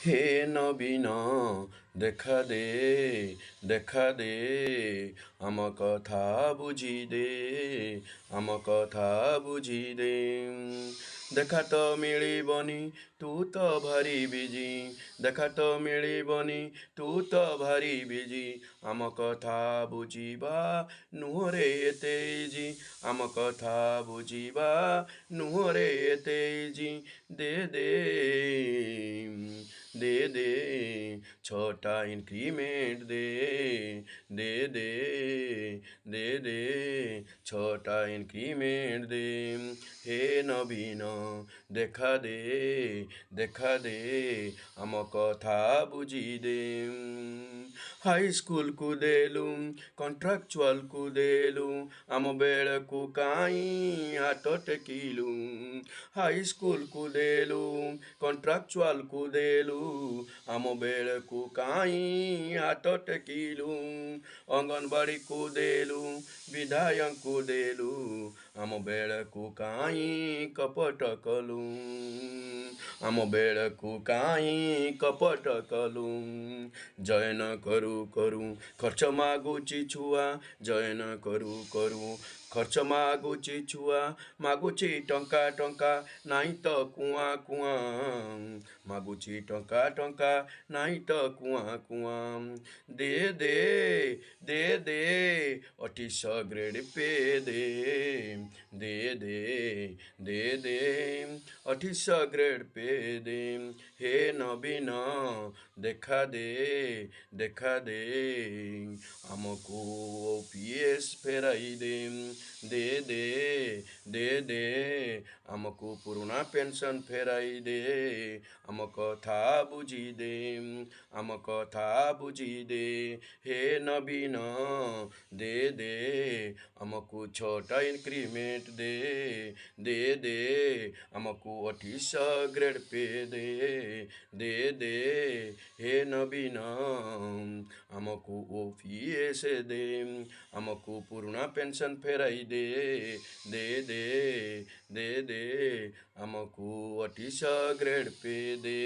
हे नबीन देखा दे देखा दे आम कथा बुझी दे आम कथा बुझी दे देखा तो मिलिबनी तू तो भारी बिजी देखा तो मिलिबनी तू तो भारी बिजी आम कथा बुझिबा नुहरे एते इजी आम कथा बुझिबा नुहरे एते इजी दे दे दे दे छोटा इंक्रीमेंट दे दे दे दे दे छोटा इंक्रीमेंट दे हे नबीन देखा दे आम कथा बुझी दे हाई स्कूल को देलु कॉन्ट्राक्चुअल को देलु आम बेल को काई हाथ टेकिलु हाई स्कूल को देलु कॉन्ट्राक्चुअल को देलु आम बेल को काई हाथ टेकिलु अंगनबाड़ी को देलु विधायक को देलु आम बेल को काई कपट कलु आम बेल को काई कपट कलु जयन करू करू खर्च मागुची छुआ जयन करू करू खर्च मागुची छुआ मागुची टंका टंका नाई तो कुआ कुआ मागुची टंका टंका नाई तो कुआ कुआ दे दे दे दे 28 ग्रेड पे दे दे दे दे दे 28 ग्रेड पे दे हे नबीन देखा दे हमको ओपीएस फेराई दे दे हमको पुराना पेंशन फेराई दे हम कथा बुझी दे हम कथा बुझी दे हे नबीन दे हमको छोटा इंक्रीमेंट दे हमको 28 ग्रेड पे दे हे नबीन हमको ओपीएस दे हमको पुराना पेंशन फेराई दे हमको 28 ग्रेड पे दे।